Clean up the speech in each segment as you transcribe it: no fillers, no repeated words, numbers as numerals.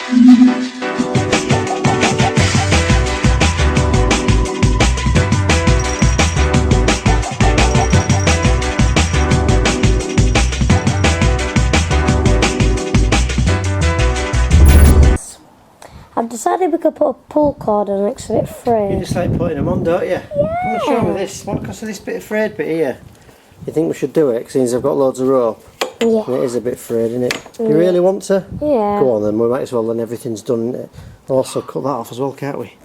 I've decided we could put a pull cord on it so it's frayed. You just like putting them on, don't you? Yeah. Come and show me this. What cost of this bit of frayed bit here? You think we should do it, since I've got loads of rope? Yeah. And it is a bit frayed, isn't it? Do you really want to? Yeah. Go on then, we might as well, then everything's done, isn't it? We'll also cut that off as well, can't we?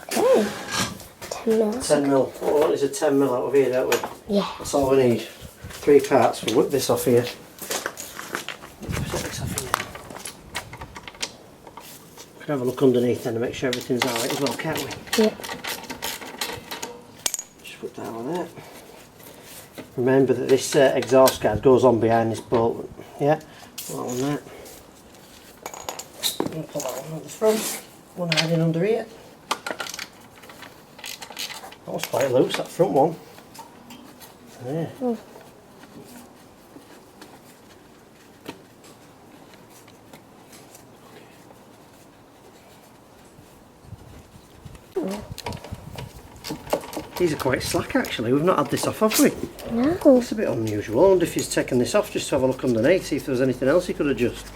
Okay. 10 mil. 10 mil. What we want is a 10 mil out of here, don't we? Yeah. That's all we need. 3 parts. We'll whip this off here. Put this off here. We can have a look underneath then to make sure everything's alright as well, can't we? Yeah. Just put that on there. Remember that this exhaust guard goes on behind this bolt. Yeah? Put that on there. We'll put that one on the front. One hiding under here. That was quite loose, that front one. There. Mm. These are quite slack actually, we've not had this off, have we? No. It's a bit unusual. I wonder if he's taken this off just to have a look underneath, see if there was anything else he could adjust.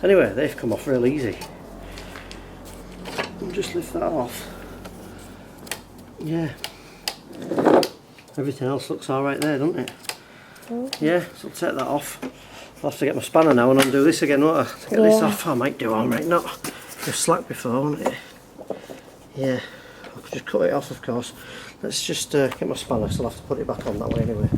Anyway, they've come off real easy. I'll just lift that off. Yeah. Everything else looks alright there, doesn't it? Yeah, so I'll take that off. I'll have to get my spanner now and undo this again, won't I? To get this off. I might do, I might not. It was slack before, wasn't it? Yeah. I could just cut it off, of course. Let's just get my spanner, so I'll have to put it back on that way anyway.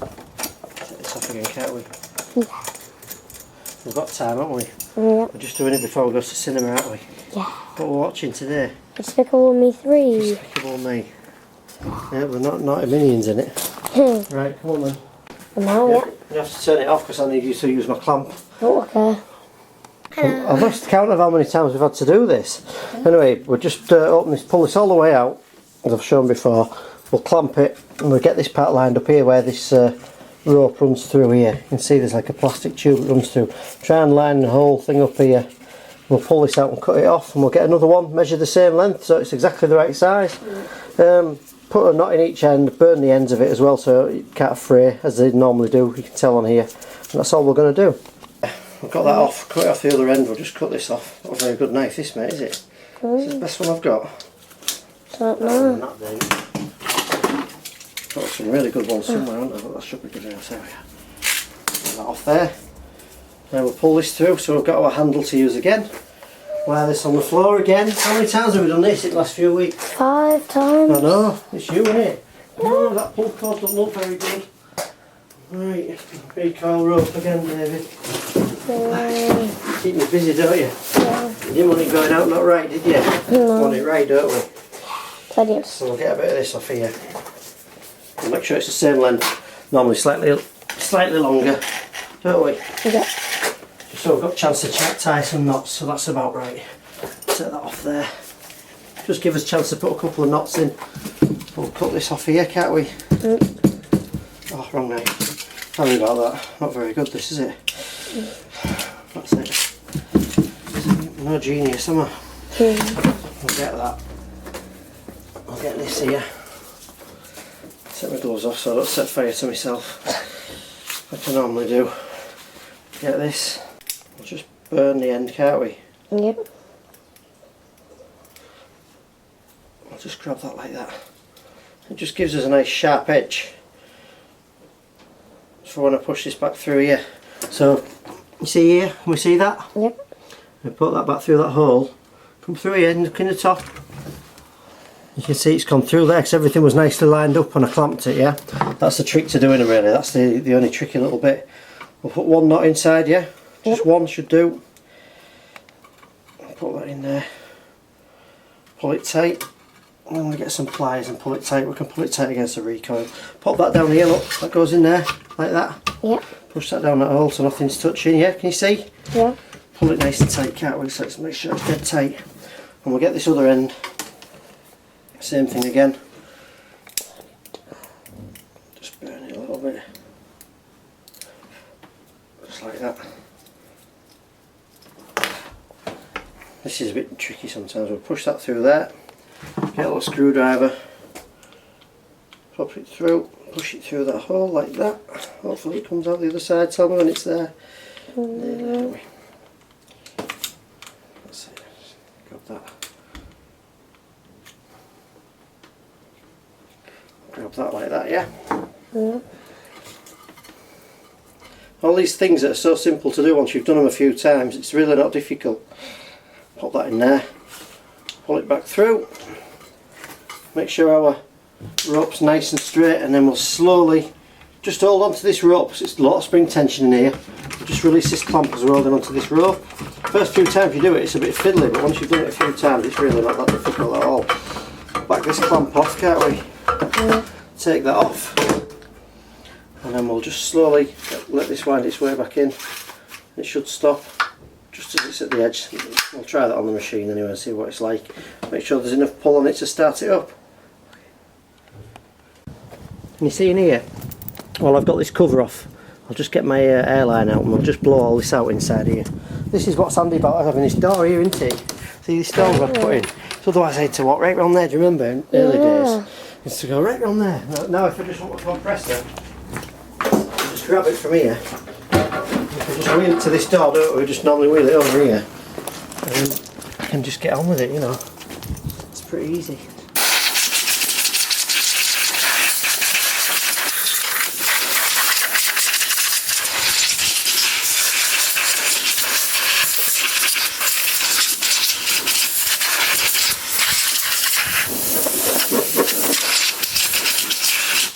Okay. Take this off again, can't we? Yeah. We've got time, haven't we? Yeah. We're just doing it before we go to cinema, aren't we? Yeah. What we're watching today? Despicable Me 3. Despicable Me. Yeah, but not Minions in it. Right, come on then. Now, yeah. You have to turn it off because I need you to use my clamp. Oh, okay. I've lost count of how many times we've had to do this. Anyway, we'll just pull this all the way out, as I've shown before. We'll clamp it and we'll get this part lined up here where this rope runs through here. You can see there's like a plastic tube that runs through. Try and line the whole thing up here. We'll pull this out and cut it off, and we'll get another one, measure the same length so it's exactly the right size. Put a knot in each end, burn the ends of it as well so it can't fray as they normally do, you can tell on here. And that's all we're going to do. I've got that off, cut it off the other end, we'll just cut this off. Not a very good knife this, mate, is it? This is the best one I've got. Don't know. Got some really good ones somewhere, haven't I? But that should be good enough. There we are. Get that off there. Now we'll pull this through, so we've got our handle to use again. Wire this on the floor again. How many times have we done this in the last few weeks? 5 times. I know, it's you, isn't it? No, that pull cord doesn't look very good. Right, recoil rope again, David. Keep me busy, don't you? Yeah. You didn't want it going out not right, did you? No. Want it right, don't we? Plenty. So we'll get a bit of this off here. We'll make sure it's the same length. Normally slightly longer, don't we? Yeah. So we've got a chance to tie some knots, so that's about right. Set that off there. Just give us a chance to put a couple of knots in. We'll cut this off here, can't we? Oh, wrong knife. Sorry about that. Not very good this, is it? That's it. No genius, am I? We'll get that. I'll get this here. Take my gloves off so I don't set fire to myself. Like I normally do. Get this. We'll just burn the end, can't we? Yep. I'll just grab that like that. It just gives us a nice sharp edge for when I push this back through here. So, you see here? Can we see that? Yep. We put that back through that hole. Come through here and look in the top. You can see it's gone through there because everything was nicely lined up when I clamped it, yeah? That's the trick to doing it really, that's the only tricky little bit. We'll put one knot inside, yeah? Just one should do. I'll put that in there. Pull it tight. And then we get some pliers and pull it tight. We can pull it tight against the recoil. Pop that down here, look, that goes in there, like that. Yep. Push that down that hole so nothing's touching, yeah? Can you see? Yeah. Pull it nice and tight, can't we? So let's make sure it's dead tight. And we'll get this other end. Same thing again. Just burn it a little bit. just like that. This is a bit tricky sometimes. We'll push that through there, get a little screwdriver, pop it through, push it through that hole like that. Hopefully it comes out the other side. Tell me when it's there. There we. That's it. Grab that. Grab that like that, yeah? Yeah. All these things that are so simple to do once you've done them a few times, it's really not difficult. Pop that in there, pull it back through, make sure our rope's nice and straight, and then we'll slowly just hold on to this rope because it's a lot of spring tension in here. We'll just release this clamp as we're holding onto this rope. First few times you do it, it's a bit fiddly, but once you've done it a few times, it's really not that difficult at all. Back this clamp off, can't we? Yeah. Take that off, and then we'll just slowly let this wind its way back in. It should stop just as it's at the edge. We'll try that on the machine anyway and see what it's like. Make sure there's enough pull on it to start it up. Can you see in here? Well, I've got this cover off. I'll just get my airline out and we'll just blow all this out inside here. This is what's handy about having this door here, isn't it? See this door I've put in? So otherwise I had to walk right round there, do you remember in early days? It's to go right round there. Now if I just want a compressor, just grab it from here. If we just wheel it to this door, don't we? Just normally wheel it over here. And then I can just get on with it, you know. It's pretty easy.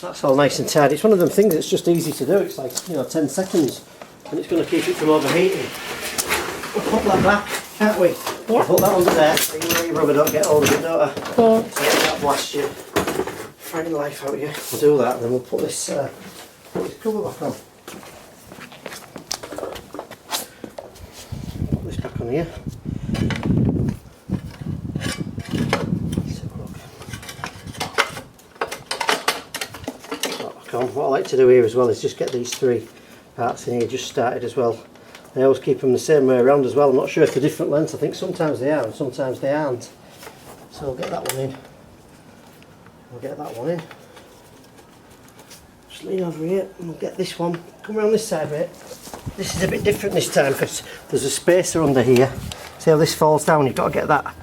That's all nice and tidy. It's one of them things that's just easy to do. It's like, 10 seconds and it's going to keep it from overheating. We'll put that back, can't we? Yeah. We'll put that under there so you know your rubber don't get hold of it, don't I? Yeah. So that blast you. Frightening life out of you. We'll do that and then we'll put this cover back on. Put this back on here. What I like to do here as well is just get these three parts in here just started as well. I always keep them the same way around as well. I'm not sure if they're different lengths. I think sometimes they are and sometimes they aren't. So we'll get that one in. We'll get that one in. Just lean over here and we'll get this one. Come around this side a bit. This is a bit different this time because there's a spacer under here. See how this falls down? You've got to get that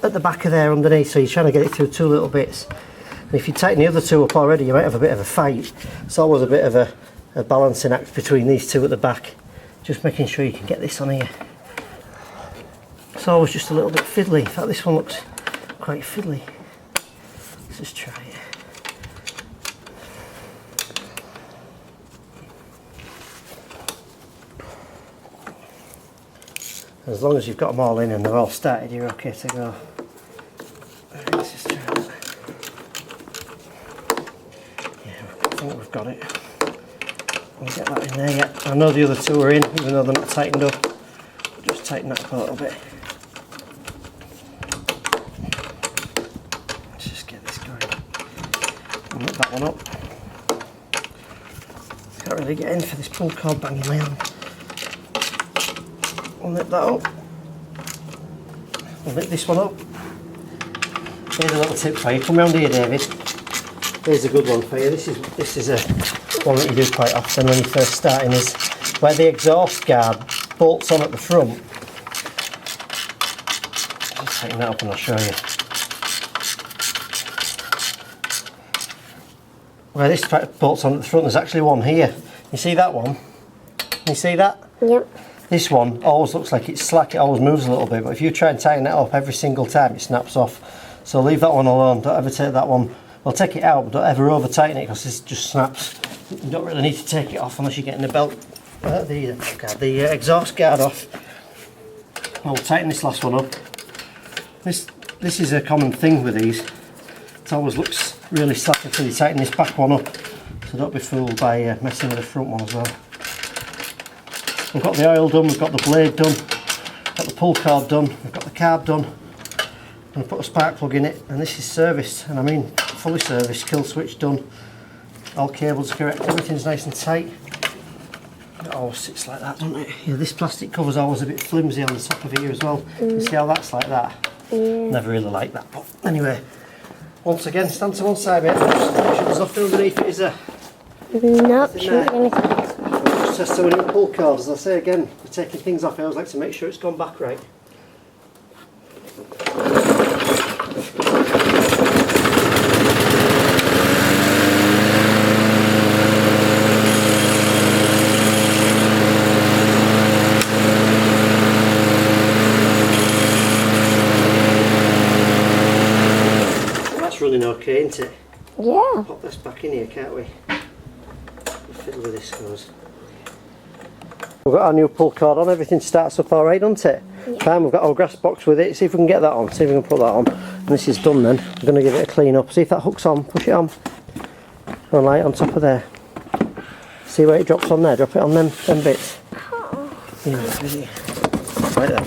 at the back of there underneath. So you're trying to get it through two little bits. And if you tighten the other two up already, you might have a bit of a fight. It's always a bit of a balancing act between these two at the back. Just making sure you can get this on here. It's always just a little bit fiddly. In fact, this one looks quite fiddly. Let's just try it. As long as you've got them all in and they're all started, you're okay to go. Right, let's just try that. I think we've got it. We'll get that in there yet. I know the other two are in, even though they're not tightened up. Just tighten that up a little bit. Let's just get this going. And lift that one up. Can't really get in for this pull cord banging my hand. We'll lift that up. We'll lift this one up. Here's a little tip for you. Come round here, David. Here's a good one for you. This is a one that you do quite often when you're first starting, is where the exhaust guard bolts on at the front. Just tighten that up and I'll show you. Where this bolts on at the front, there's actually one here. You see that one? You see that? Yep. This one always looks like it's slack, it always moves a little bit, but if you try and tighten it up every single time, it snaps off. So leave that one alone, don't ever take that one. Well, take it out, but don't ever over tighten it because this just snaps. You don't really need to take it off unless you're getting the belt, the exhaust guard off. We'll tighten this last one up. This is a common thing with these. It always looks really slack until you tighten this back one up. So don't be fooled by messing with the front one as well. We've got the oil done, we've got the blade done, we've got the pull cord done, we've got the carb done. I'm going to put a spark plug in it, and this is serviced, and I mean fully serviced, kill switch done, all cables correct, everything's nice and tight. It always sits like that, doesn't it? Yeah, this plastic cover's always a bit flimsy on the top of here as well. You see how that's like that? Yeah. Never really like that, but anyway. Once again, stand to one side, mate. Just make sure there's nothing underneath it, is there? Nope, shouldn't be anything. Just test some new pull cord. As I say again, we're taking things off. I always like to make sure it's gone back right. Running okay, isn't it? Yeah. Pop this back in here, can't we? Fiddle with this goes. We've got our new pull cord on, everything starts up alright, doesn't it? Yeah. Fine, we've got our grass box with it, see if we can get that on, see if we can put that on. And this is done then, we're going to give it a clean up, see if that hooks on, push it on. Go on, light on top of there. See where it drops on there, drop it on them bits. Yeah, right there.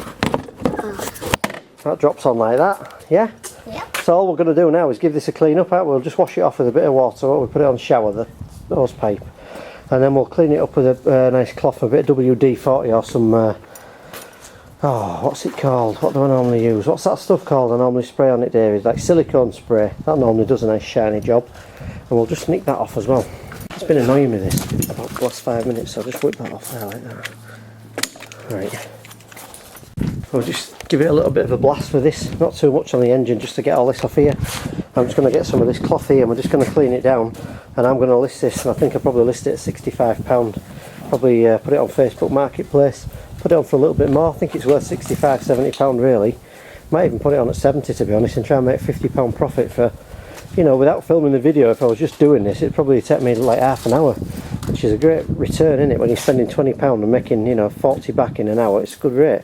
That drops on like that, yeah? Yeah. So all we're going to do now is give this a clean up. We'll just wash it off with a bit of water. We'll put it on shower, the hose pipe, and then we'll clean it up with a nice cloth, a bit of WD-40 or some. Oh, what's it called? What do I normally use? What's that stuff called? I normally spray on it, David. Like silicone spray. That normally does a nice shiny job. And we'll just nick that off as well. It's been annoying me this about the last 5 minutes, so I'll just whip that off there like that. Right. We'll just give it a little bit of a blast with this, not too much on the engine, just to get all this off here. I'm just going to get some of this cloth here and we're just going to clean it down, and I'm going to list this, and I think I'll probably list it at £65. Probably put it on Facebook Marketplace, put it on for a little bit more. I think it's worth £65, £70 really. Might even put it on at 70 to be honest, and try and make £50 profit for, you know, without filming the video. If I was just doing this, it'd probably take me like half an hour, which is a great return, isn't it? When you're spending £20 and making, you know, 40 back in an hour, it's a good rate.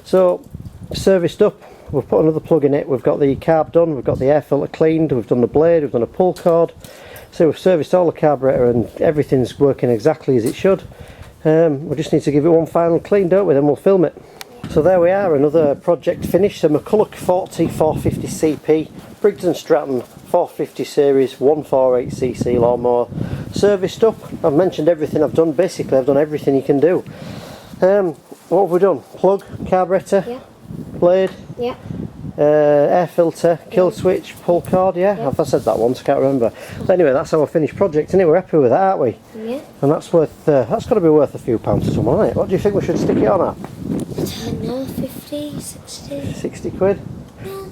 So, serviced up, we've put another plug in it, we've got the carb done, we've got the air filter cleaned, we've done the blade, we've done a pull cord. So we've serviced all the carburetor and everything's working exactly as it should. We just need to give it one final clean, don't we, then we'll film it. So there we are, another project finished. A McCulloch 40 450 CP, Briggs and Stratton 450 series 148cc lawnmower. Serviced up, I've mentioned everything I've done, basically I've done everything you can do. What have we done? Plug, carburetor, Yeah. blade, Yeah. air filter, kill switch, pull cord, yeah? Have I said that once? I can't remember. But anyway, that's our finished project, and we're happy with that, aren't we? Yeah. And that's worth, that's got to be worth a few pounds to someone, isn't it? What do you think we should stick it on at? I don't know, 50, 60. 60 quid?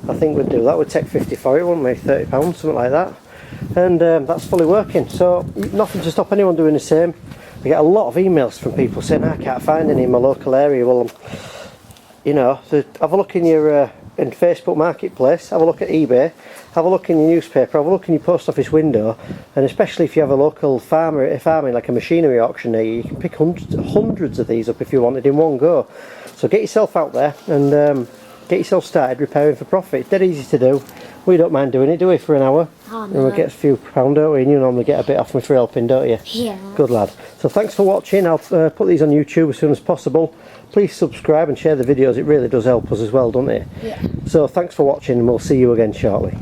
I think we'd do that. We'd take 50 for it, wouldn't we? £30, something like that. And that's fully working, so nothing to stop anyone doing the same. We get a lot of emails from people saying, I can't find any in my local area. Well, you know, so have a look in your in Facebook Marketplace, have a look at eBay, have a look in your newspaper, have a look in your post office window, and especially if you have a local farming, like a machinery auction there, you can pick hundreds of these up if you wanted in one go. So get yourself out there and get yourself started repairing for profit. It's dead easy to do. We don't mind doing it, do we, for an hour? Oh, And no. we'll get a few pound, don't we? And you normally get a bit off me for helping, don't you? Yeah. Good lad. So thanks for watching. I'll put these on YouTube as soon as possible. Please subscribe and share the videos. It really does help us as well, doesn't it? Yeah. So thanks for watching, and we'll see you again shortly.